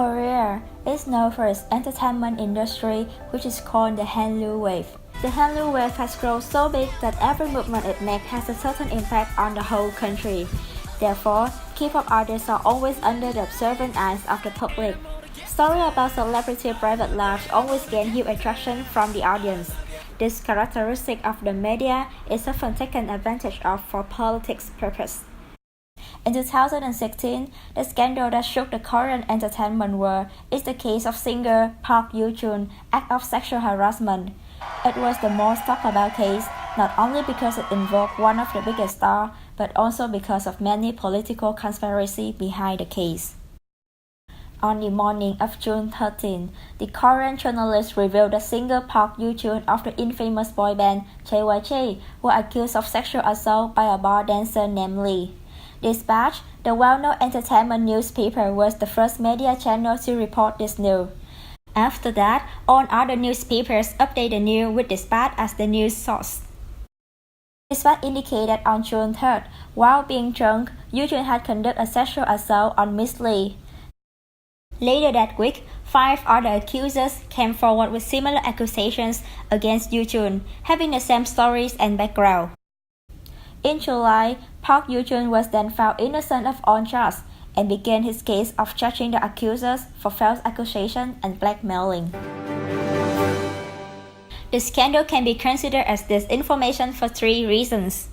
Korea is known for its entertainment industry, which is called the Hallyu wave. The Hallyu wave has grown so big that every movement it makes has a certain impact on the whole country. Therefore, K-pop artists are always under the observant eyes of the public. Stories about celebrity private lives always gain huge attraction from the audience. This characteristic of the media is often taken advantage of for politics purposes. In 2016, the scandal that shook the Korean entertainment world is the case of singer Park Yoo-jun act of sexual harassment. It was the most talked about case, not only because it involved one of the biggest stars, but also because of many political conspiracy behind the case. On the morning of June 13, the Korean journalist revealed that singer Park Yoo-jun of the infamous boy band JYJ was accused of sexual assault by a bar dancer named Lee. Dispatch, the well-known entertainment newspaper, was the first media channel to report this news. After that, all other newspapers updated the news with Dispatch as the news source. Dispatch indicated on June 3rd, while being drunk, Yoo-jun had conducted a sexual assault on Miss Lee. Later that week, 5 other accusers came forward with similar accusations against Yoo-jun, having the same stories and background. In July, Park Yoo-jun was then found innocent of all charges and began his case of charging the accusers for false accusation and blackmailing. The scandal can be considered as disinformation for 3 reasons.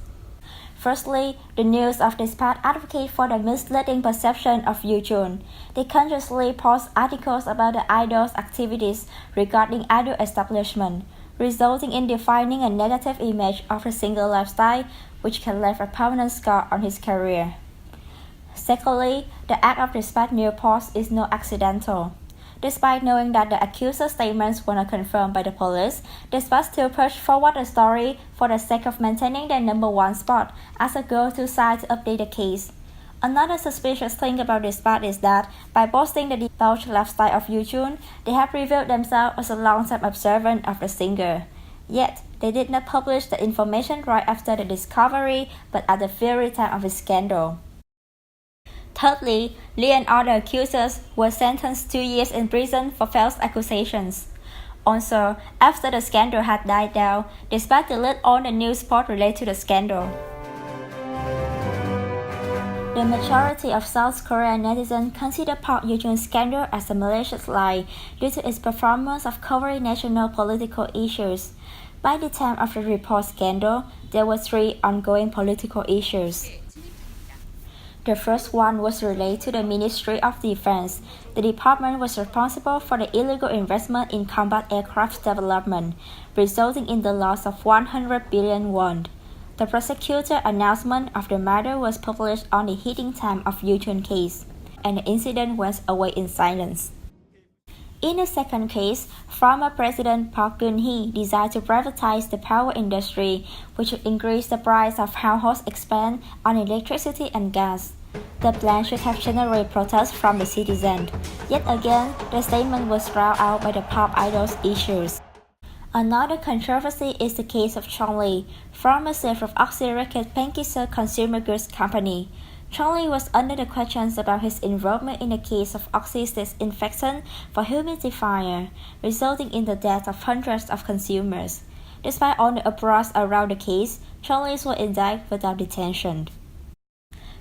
Firstly, the news of Dispatch advocate for the misleading perception of Yoo-jun. They consciously post articles about the idol's activities regarding idol establishment, resulting in defining a negative image of the single lifestyle, which can leave a permanent scar on his career. Secondly, the act of Dispatch news post is not accidental. Despite knowing that the accuser's statements were not confirmed by the police, Dispatch still pushed forward the story for the sake of maintaining their #1 spot as a go-to site to update the case. Another suspicious thing about Dispatch is that by boasting the debauched lifestyle of Yoo-jun, they have revealed themselves as a long-time observant of the singer. Yet, they did not publish the information right after the discovery, but at the very time of the scandal. Thirdly, Lee and other accusers were sentenced 2 years in prison for false accusations. Also, after the scandal had died down, Dispatch deleted all the news reports related to the scandal. The majority of South Korean netizens consider Park Yoo-jun's scandal as a malicious lie due to its performance of covering national political issues. By the time of the report scandal, there were 3 ongoing political issues. The first one was related to the Ministry of Defense. The department was responsible for the illegal investment in combat aircraft development, resulting in the loss of 100 billion won. The prosecutor announcement of the matter was published on the heating time of Yoo-jun case, and the incident went away in silence. In the second case, former President Park Geun-hye desired to privatize the power industry, which would increase the price of household expense on electricity and gas. The plan should have generated protests from the citizens. Yet again, the statement was drowned out by the pop idol's issues. Another controversy is the case of Chong Lee, former chef of Oxy Racket Pankisser Consumer Goods Company. Chong Lee was under the questions about his involvement in the case of Oxy's disinfectant for humidifier, resulting in the death of hundreds of consumers. Despite all the uproar around the case, Chong Lee was indicted without detention.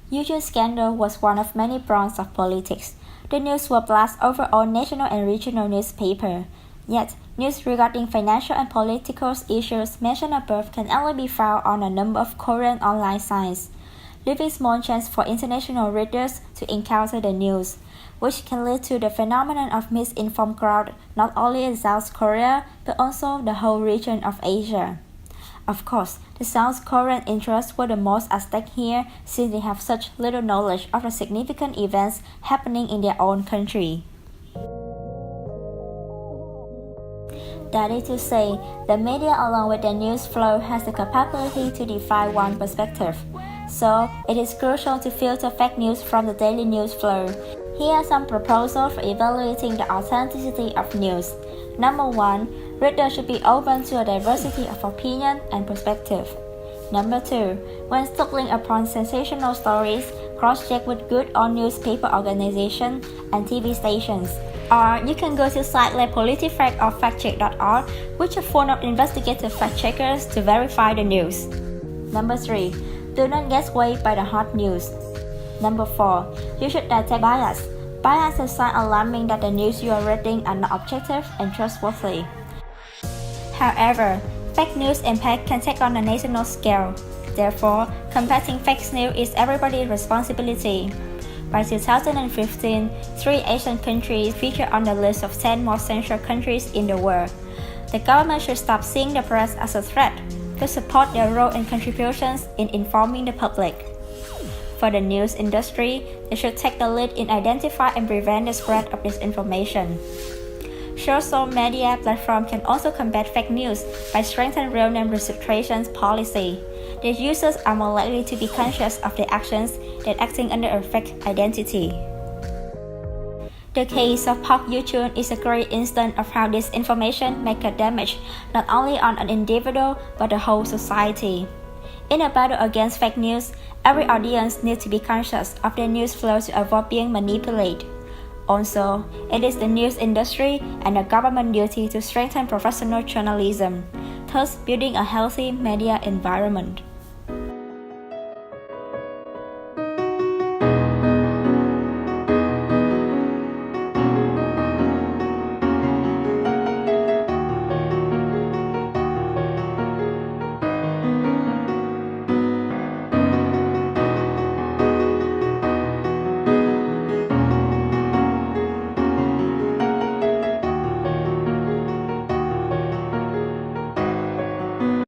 Yoo-jun's scandal was one of many branches of politics. The news were blasted over all national and regional newspapers. Yet, news regarding financial and political issues mentioned above can only be found on a number of Korean online sites, leaving small chance for international readers to encounter the news, which can lead to the phenomenon of misinformed crowd not only in South Korea, but also the whole region of Asia. Of course, the South Korean interests were the most at stake here since they have such little knowledge of the significant events happening in their own country. That is to say, the media along with their news flow has the capability to define one perspective. So, it is crucial to filter fake news from the daily news flow. Here are some proposals for evaluating the authenticity of news. Number 1. Readers should be open to a diversity of opinion and perspective. Number 2. When stumbling upon sensational stories, Cross-check with good on newspaper organizations and TV stations. Or you can go to sites like PolitiFact or factcheck.org, which are full of investigative fact-checkers to verify the news. Number 3. Do not get swayed by the hot news. Number 4. You should detect bias. Bias is a sign alarming that the news you are reading are not objective and trustworthy. However, fake news impact can take on a national scale. Therefore, combating fake news is everybody's responsibility. By 2015, 3 Asian countries featured on the list of 10 most censored countries in the world. The government should stop seeing the press as a threat to support their role and contributions in informing the public. For the news industry, they should take the lead in identifying and prevent the spread of disinformation. Social media platforms can also combat fake news by strengthening real name registration policy. The users are more likely to be conscious of their actions than acting under a fake identity. The case of Park Yoo-chun is a great instance of how disinformation makes a damage not only on an individual but the whole society. In a battle against fake news, every audience needs to be conscious of their news flow to avoid being manipulated. Also, it is the news industry and the government duty to strengthen professional journalism, thus building a healthy media environment.